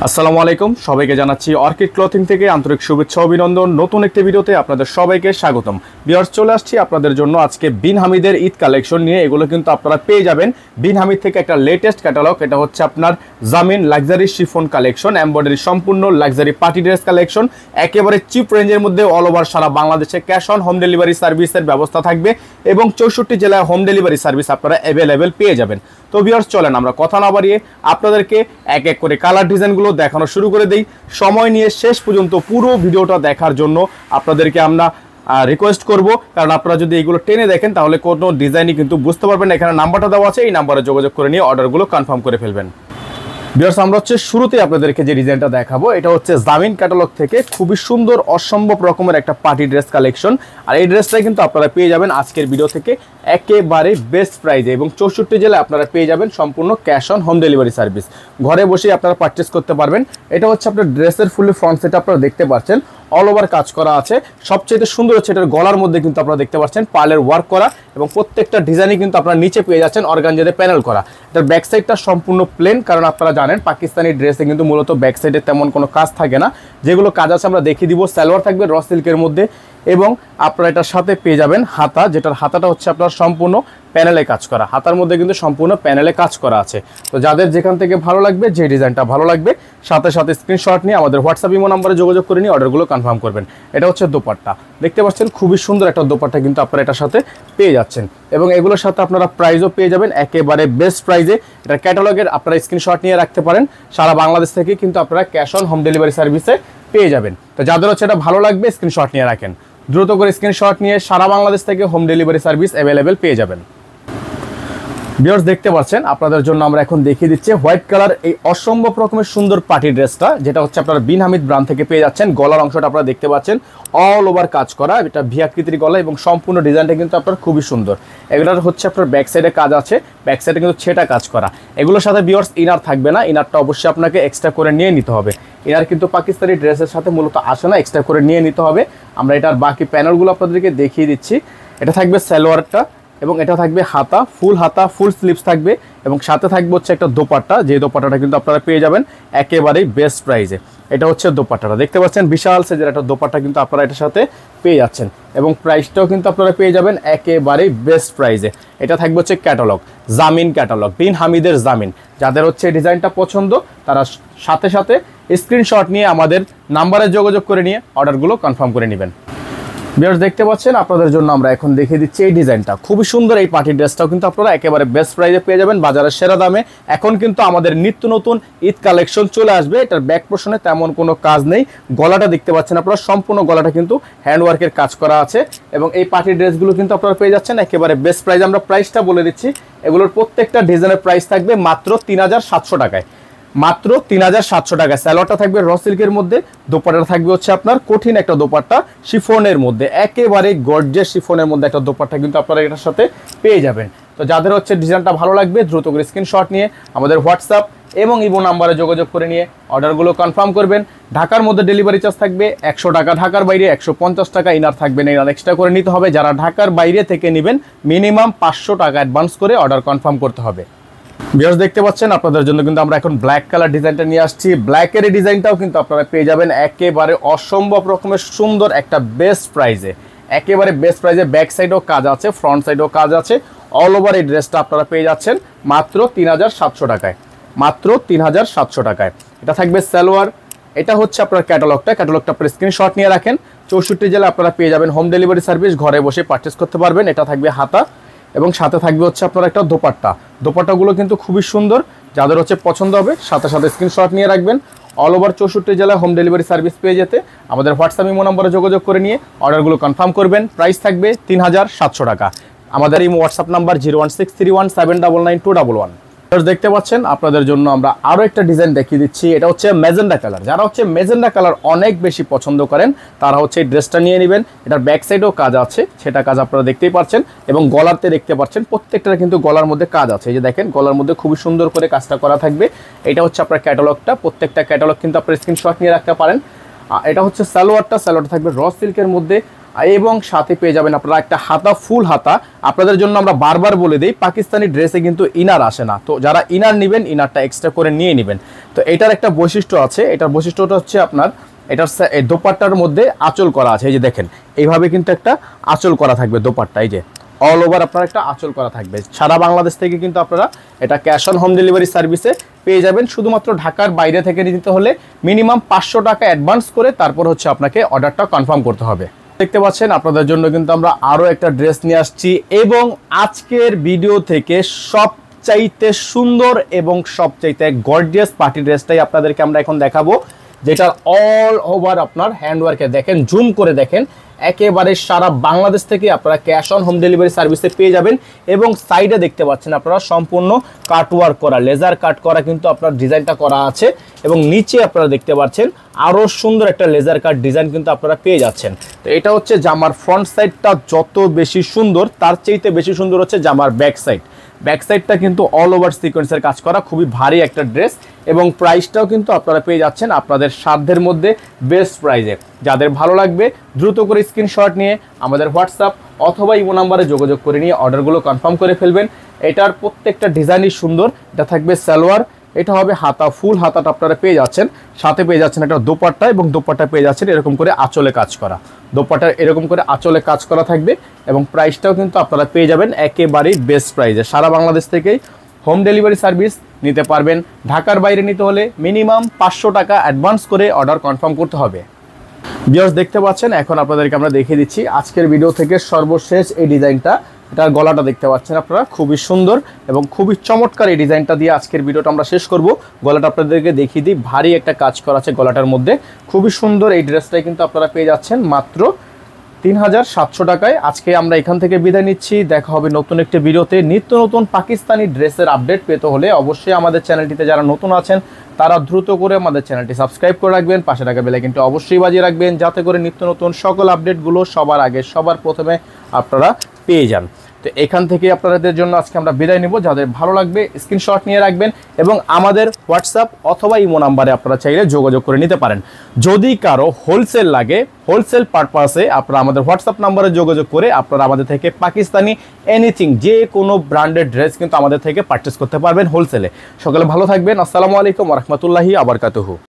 আসসালামু আলাইকুম সবাইকে জানাচ্ছি অর্কিড ক্লথিং থেকে আন্তরিক শুভেচ্ছা অভিনন্দন। নতুন একটি ভিডিওতে আপনাদের সবাইকে স্বাগতম। ভিউয়ার্স, চলে আসছি আপনাদের জন্য আজকে বিন হামিদের ঈদ কালেকশন নিয়ে। এগুলো কিন্তু আপনারা পেয়ে যাবেন বিন হামিদ থেকে একটা লেটেস্ট ক্যাটালগ। এটা হচ্ছে আপনার জামিন লাক্সারি শিফন কালেকশন, এমব্রয়ডারি সম্পূর্ণ লাক্সারি পার্টি ড্রেস কালেকশন। একেবারে চিপ রেঞ্জের মধ্যে অল ওভার সারা বাংলাদেশে ক্যাশ অন হোম ডেলিভারি সার্ভিসের ব্যবস্থা থাকবে এবং 64 জেলায় হোম ডেলিভারি সার্ভিস আপনারা অ্যাভেলেবেল পেয়ে যাবেন। তো ভিউয়ার্স, চলেন আমরা কথা না বাড়িয়ে আপনাদেরকে এক এক করে কালার ডিজাইনগুলো দেখানো শুরু করে দেই। সময় নিয়ে শেষ পর্যন্ত পুরো ভিডিওটা দেখার জন্য আপনাদেরকে আমরা রিকোয়েস্ট করব, কারণ আপনারা যদি এগুলো টেনে দেখেন তাহলে কোনো ডিজাইনই কিন্তু বুঝতে পারবেন না। এখানে নাম্বারটা দেওয়া আছে, এই নাম্বারে যোগাযোগ করে নিয়ে অর্ডারগুলো কনফার্ম করে ফেলবেন। ভিউয়ার্স, আমরা হচ্ছে শুরুতে আপনাদেরকে যে ডিজাইনটা দেখাবো এটা হচ্ছে জামিন ক্যাটালগ থেকে খুবই সুন্দর অসম্ভব রকমের একটা পার্টি ড্রেস কালেকশন। আর এই ড্রেসটাই কিন্তু আপনারা পেয়ে যাবেন আজকের ভিডিও থেকে একেবারে বেস্ট প্রাইজে এবং 64 জেলায় আপনারা পেয়ে যাবেন সম্পূর্ণ cash on home delivery service. ঘরে বসেই আপনারা পারচেস করতে পারবেন। এটা হচ্ছে আপনার ড্রেসের ফুলি ফ্রন্ট সেট আপনারা দেখতে পাচ্ছেন, অল ওভার কাজ করা আছে। সবচেয়ে সুন্দর হচ্ছে এটার গলার মধ্যে কিন্তু আপনারা দেখতে পাচ্ছেন পার্লের ওয়ার্ক করা এবং প্রত্যেকটা ডিজাইনই কিন্তু আপনারা নিচে পেয়ে যাচ্ছেন অর্গানজাতে প্যানেল করা। এটার ব্যাক সাইডটা সম্পূর্ণ প্লেন, কারণ আপনারা জানেন পাকিস্তানি ড্রেসে কিন্তু মূলত ব্যাক সাইডে তেমন কোনো কাজ থাকে না। যেগুলো কাজ আছে আমরা দেখিয়ে দিব। সালোয়ার থাকবে র সিল্কের মধ্যে এবং আপনারা এটার সাথে পেয়ে যাবেন হাতা, যেটার হাতাটা হচ্ছে আপনার সম্পূর্ণ প্যানেলে কাজ করা। হাতার মধ্যে কিন্তু সম্পূর্ণ প্যানেলে কাজ করা আছে। তো যাদের যেখান থেকে ভালো লাগবে, যে ডিজাইনটা ভালো লাগবে, সাথে সাথে স্ক্রিনশট নিয়ে আমাদের হোয়াটসঅ্যাপ ইমো নাম্বারে যোগাযোগ করে নিয়ে অর্ডারগুলো কনফার্ম করবেন। এটা হচ্ছে দোপাট্টা, দেখতে পাচ্ছেন খুবই সুন্দর একটা দোপাট্টা কিন্তু আপনারা এটার সাথে পেয়ে যাচ্ছেন এবং এগুলোর সাথে আপনারা প্রাইসও পেয়ে যাবেন একেবারে বেস্ট প্রাইজে। এটা ক্যাটালগের আপনারা স্ক্রিনশট নিয়ে রাখতে পারেন। সারা বাংলাদেশ থেকে কিন্তু আপনারা ক্যাশ অন হোম ডেলিভারি সার্ভিসে পেয়ে যাবেন। তো যাদের হচ্ছে এটা ভালো লাগবে স্ক্রিনশট নিয়ে রাখেন, দ্রুত করে স্ক্রিনশট নিয়ে সারা বাংলাদেশ থেকে হোম ডেলিভারি সার্ভিস অ্যাভেলেবেল পেয়ে যাবেন। ভিউয়ার্স, দেখতে পাচ্ছেন আপনাদের জন্য আমরা এখন দেখিয়ে দিচ্ছি হোয়াইট কালার এই অসম্ভব রকমের সুন্দর পার্টি ড্রেসটা, যেটা হচ্ছে আপনারা বিন হামিদ ব্র্যান্ড থেকে পেয়ে যাচ্ছেন। গলার অংশটা আপনারা দেখতে পাচ্ছেন অল ওভার কাজ করা, এটা ভি আকৃতির গলা এবং সম্পূর্ণ ডিজাইনটা কিন্তু আপনার খুবই সুন্দর। এগুলোর হচ্ছে আপনার ব্যাক সাইডে কাজ আছে, ব্যাক সাইডে কিন্তু ছেটা কাজ করা। এগুলোর সাথে ভিউয়ার্স ইনার থাকবে না, ইনারটা অবশ্যই আপনাকে এক্সট্রা করে নিয়ে নিতে হবে। ইনার কিন্তু পাকিস্তানি ড্রেসের সাথে মূলত আসে না, এক্সট্রা করে নিয়ে নিতে হবে। আমরা এটার বাকি প্যানেলগুলো আপনাদেরকে দেখিয়ে দিচ্ছি। এটা থাকবে সালোয়ারটা এবং এটা থাকবে হাতা, ফুল স্লিভস থাকবে এবং সাথে থাকবে হচ্ছে একটা দোপাট্টা, যে দোপাট্টাটা কিন্তু আপনারা পেয়ে যাবেন একেবারেই বেস্ট প্রাইজে। এটা হচ্ছে দোপাট্টাটা, দেখতে পাচ্ছেন বিশাল সাইজের একটা দোপাট্টা কিন্তু আপনারা এটার সাথে পেয়ে যাচ্ছেন এবং প্রাইসটাও কিন্তু আপনারা পেয়ে যাবেন একেবারেই বেস্ট প্রাইজে। এটা থাকবে হচ্ছে ক্যাটালগ, জামিন ক্যাটালগ, বিন হামিদের জামিন। যাদের হচ্ছে এই ডিজাইনটা পছন্দ তারা সাথে সাথে স্ক্রিনশট নিয়ে আমাদের নাম্বারে যোগাযোগ করে নিয়ে অর্ডারগুলো কনফার্ম করে নেবেন। ভিউয়ার্স, দেখতে পাচ্ছেন আপনাদের জন্য আমরা এখন দেখিয়ে দিচ্ছি এই ডিজাইনটা খুবই সুন্দর। এই পার্টি ড্রেসটাও কিন্তু আপনারা একেবারে বেস্ট প্রাইজে পেয়ে যাবেন বাজারের সেরা দামে। এখন কিন্তু আমাদের নিত্য নতুন ঈদ কালেকশন চলে আসবে। এটার ব্যাক পোর্শনে তেমন কোনো কাজ নেই। গলাটা দেখতে পাচ্ছেন আপনারা, সম্পূর্ণ গলাটা কিন্তু হ্যান্ডওয়ার্কের কাজ করা আছে এবং এই পার্টি ড্রেসগুলো কিন্তু আপনারা পেয়ে যাচ্ছেন একেবারে বেস্ট প্রাইজে। আমরা প্রাইসটা বলে দিচ্ছি, এগুলোর প্রত্যেকটা ডিজাইনের প্রাইস থাকবে মাত্র 3700 টাকায়, মাত্র 3700 টাকায়। সালোয়ারটা থাকবে র সিল্কের মধ্যে, দোপাট্টা থাকবে হচ্ছে আপনার কঠিন একটা দোপাট্টা শিফনের মধ্যে, একেবারে গর্জিয়াস শিফনের মধ্যে একটা দোপাট্টা কিন্তু আপনারা এটার সাথে পেয়ে যাবেন। তো যাদের হচ্ছে ডিজাইনটা ভালো লাগবে দ্রুত করে স্ক্রিনশট নিয়ে আমাদের হোয়াটসঅ্যাপ এবং ইমো নাম্বারে যোগাযোগ করে নিয়ে অর্ডারগুলো কনফার্ম করবেন। ঢাকার মধ্যে ডেলিভারি চার্জ থাকবে 100 টাকা, ঢাকার বাইরে 150 টাকা। ইনার থাকবে না, ইনার এক্সট্রা করে নিতে হবে। যারা ঢাকার বাইরে থেকে নেবেন মিনিমাম 500 টাকা অ্যাডভান্স করে অর্ডার কনফার্ম করতে হবে। ভিউয়ার্স, দেখতে পাচ্ছেন আপনাদের জন্য কিন্তু আমরা এখন ব্ল্যাক কালার ডিজাইনটা নিয়ে আসছি। ব্ল্যাকের এই ডিজাইনটাও কিন্তু আপনারা পেয়ে যাবেন একেবারে অসম্ভব রকমের সুন্দর একটা বেস্ট প্রাইজে, একেবারে বেস্ট প্রাইজে। ব্যাক সাইডেও কাজ আছে, ফ্রন্ট সাইডেও কাজ আছে। অল ওভার এই ড্রেসটা আপনারা পেয়ে যাচ্ছেন মাত্র 3700 টাকায়, মাত্র 3700 টাকায়। এটা থাকবে সালোয়ার। এটা হচ্ছে আপনার ক্যাটালগটা আপনার স্ক্রিনশট নিয়ে রাখেন। 64 জেলায় আপনারা পেয়ে যাবেন হোম ডেলিভারি সার্ভিস, ঘরে বসে পারচেস করতে পারবেন। এটা থাকবে হাতা এবং সাথে থাকবে হচ্ছে আপনার একটা দোপাট্টাগুলো কিন্তু খুবই সুন্দর। যাদের হচ্ছে পছন্দ হবে সাথে সাথে স্ক্রিনশট নিয়ে রাখবেন। অল ওভার 64 জেলায় হোম ডেলিভারি সার্ভিস পেয়ে যেতে আমাদের হোয়াটসঅ্যাপ ইমো নম্বরে যোগাযোগ করে নিয়ে অর্ডারগুলো কনফার্ম করবেন। প্রাইস থাকবে 3700 টাকা। আমাদের এই হোয়াটসঅ্যাপ নাম্বার 01631799211। দেখতে পাচ্ছেন আপনাদের জন্য আমরা আরো একটা ডিজাইন দেখিয়ে দিচ্ছি। এটা হচ্ছে ম্যাজেন্ডা কালার। যারা হচ্ছে ম্যাজেন্ডা কালার অনেক বেশি পছন্দ করেন তারা হচ্ছে এই ড্রেসটা নিয়ে নেবেন। এটার ব্যাক সাইডেও কাজ আছে, সেটা কাজ আপনারা দেখতেই পাচ্ছেন এবং গলাতে দেখতে পাচ্ছেন প্রত্যেকটা কিন্তু গলার মধ্যে কাজ আছে। এই যে দেখেন গলার মধ্যে খুবই সুন্দর করে কাজটা করা থাকবে। এটা হচ্ছে আপনার ক্যাটালগটা, প্রত্যেকটা ক্যাটালগ কিন্তু আপনার স্ক্রিনশট নিয়ে রাখতে পারেন। এটা হচ্ছে সালোয়ারটা থাকবে র সিল্কের মধ্যে। এবং সাথে পেয়ে যাবেন আপনারা একটা হাতা, ফুল হাতা। আপনাদের জন্য আমরা বারবার বলে দিই, পাকিস্তানি ড্রেসে কিন্তু ইনার আসে না, তো যারা ইনার নেবেন ইনারটা এক্সট্রা করে নিয়ে নেবেন। তো এটার একটা বৈশিষ্ট্য আছে, এটার বৈশিষ্ট্যটা হচ্ছে আপনার এটার দোপাট্টার মধ্যে আঁচল করা আছে। এই যে দেখেন, এইভাবে কিন্তু একটা আঁচল করা থাকবে দোপাট্টা, এই যে অল ওভার আপনার একটা আঁচল করা থাকবে। সারা বাংলাদেশ থেকে কিন্তু আপনারা এটা ক্যাশ অন হোম ডেলিভারি সার্ভিসে পেয়ে যাবেন। শুধুমাত্র ঢাকার বাইরে থেকে নিতে হলে মিনিমাম 500 টাকা অ্যাডভান্স করে তারপর হচ্ছে আপনাকে অর্ডারটা কনফার্ম করতে হবে। দেখতে পাচ্ছেন আপনাদের জন্য কিন্তু আমরা আরও একটা ড্রেস নিয়ে আসছি, এবং আজকের ভিডিও থেকে সবচাইতে সুন্দর এবং সবচাইতে গর্জিয়াস পার্টি ড্রেসটাই আপনাদেরকে আমরা এখন দেখাবো, যেটা অল ওভার আপনার হ্যান্ডওয়ার্কে দেখেন, জুম করে দেখেন, একেবারে সারা বাংলাদেশ থেকে আপনারা ক্যাশ অন হোম ডেলিভারি সার্ভিসে পেয়ে যাবেন। এবং সাইডে দেখতে পাচ্ছেন আপনারা সম্পূর্ণ কাটওয়ার্ক করা, লেজার কাট করা কিন্তু আপনার ডিজাইনটা করা আছে, এবং নিচে আপনারা দেখতে পাচ্ছেন আরও সুন্দর একটা লেজার কাট ডিজাইন কিন্তু আপনারা পেয়ে যাচ্ছেন। তো এটা হচ্ছে জামার ফ্রন্ট সাইডটা যত বেশি সুন্দর, তার চাইতে বেশি সুন্দর হচ্ছে জামার ব্যাক সাইড। ব্যাক সাইডটা কিন্তু অল ওভার সিকোয়েন্সের কাজ করা, খুবই ভারী একটা ড্রেস, এবং প্রাইসটাও কিন্তু আপনারা পেয়ে যাচ্ছেন আপনাদের সাধ্যের মধ্যে বেস্ট প্রাইজে। যাদের ভালো লাগবে দ্রুত করে স্ক্রিনশট নিয়ে আমাদের হোয়াটসঅ্যাপ অথবা ইমো নাম্বারে যোগাযোগ করে নিয়ে অর্ডারগুলো কনফার্ম করে ফেলবেন। এটার প্রত্যেকটা ডিজাইনই সুন্দর। এটা থাকবে সালোয়ার, এটা হবে হাতা, ফুল হাতাটা আপনারা পেয়ে যাচ্ছেন, সাথে পেয়ে যাচ্ছেন একটা দোপাট্টা, এবং দোপাট্টা পেয়ে যাচ্ছেন এরকম করে আঁচলে কাজ করা। দোপাট্টার এরকম করে আঁচলে কাজ করা থাকবে, এবং প্রাইসটাও কিন্তু আপনারা পেয়ে যাবেন একেবারেই বেস্ট প্রাইসে। সারা বাংলাদেশ থেকেই হোম ডেলিভারি সার্ভিস নিতে পারবেন। ঢাকার বাইরে নিতে হলে মিনিমাম 500 টাকা অ্যাডভান্স করে অর্ডার কনফার্ম করতে হবে। ভিউয়ার্স দেখতে পাচ্ছেন, এখন আপনাদেরকে আমরা দেখিয়ে দিচ্ছি আজকের ভিডিও থেকে সর্বশেষ এই ডিজাইনটা। এটার গলাটা দেখতে পাচ্ছেন আপনারা, খুবই সুন্দর এবং খুবই চমৎকার। এই ডিজাইনটা দিয়ে আজকের ভিডিওটা আমরা শেষ করব। গলাটা আপনাদেরকে দেখিয়ে দিই, ভারী একটা কাজ করা আছে গলাটার মধ্যে, খুবই সুন্দর। এই ড্রেসটাই কিন্তু আপনারা পেয়ে যাচ্ছেন মাত্র 3700 টাকায়। আজকে আমরা এখান থেকে বিদায় নিচ্ছি, দেখা হবে নতুন একটি ভিডিওতে। নিত্য নতুন পাকিস্তানি ড্রেসের আপডেট পেতে হলে অবশ্যই আমাদের চ্যানেলটিতে যারা নতুন আছেন তারা দ্রুত করে আমাদের চ্যানেলটি সাবস্ক্রাইব করে রাখবেন, পাশে থাকা বেল আইকনটি অবশ্যই বাজিয়ে রাখবেন, যাতে করে নিত্য নতুন সকল আপডেটগুলো সবার আগে সবার প্রথমে আপনারা পেয়ে যান। তো এখান থেকে আপনাদের জন্য আজকে আমরা বিদায় নিব। যাদের ভালো লাগবে স্ক্রিনশট নিয়ে রাখবেন, এবং আমাদের হোয়াটসঅ্যাপ অথবা ইমো নাম্বারে আপনারা চাইলে যোগাযোগ করে নিতে পারেন। যদি কারো হোলসেল লাগে, হোলসেল পারপাসে আপনারা আমাদের হোয়াটসঅ্যাপ নাম্বারে যোগাযোগ করে আপনারা আমাদের থেকে পাকিস্তানি এনিথিং, যে কোনো ব্র্যান্ডেড ড্রেস কিন্তু আমাদের থেকে পারচেস করতে পারবেন হোলসেলে। সকলে ভালো থাকবেন। আসসালামু আলাইকুম ওয়া রাহমাতুল্লাহি ওয়া বারাকাতুহু।